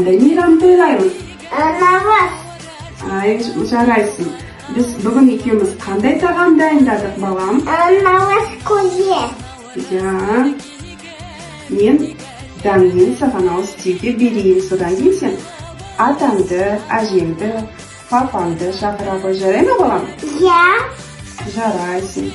қандай мейрам тойлаймыз? Наурыз. Жарайсың. Біз бүгін екеуміз қандай тағам дайындадық, балам? Наурыз көже. Ja. Мен дәмнен саған ауыз түйге берейін, содан кейін сен атаңды, әжеңді, папаңды шақыра қой, жарай ма, балам? Жарайсың.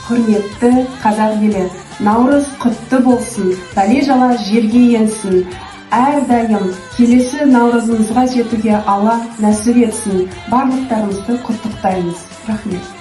Құрметті қазақ елі, наурыз құтты болсын, бәле-жала жерге енсін. Әрдайым келесі наурызымызға жетуге Алла нәсіп етсін. Барлықтарыңызды құттықтаймыз. Рахмет.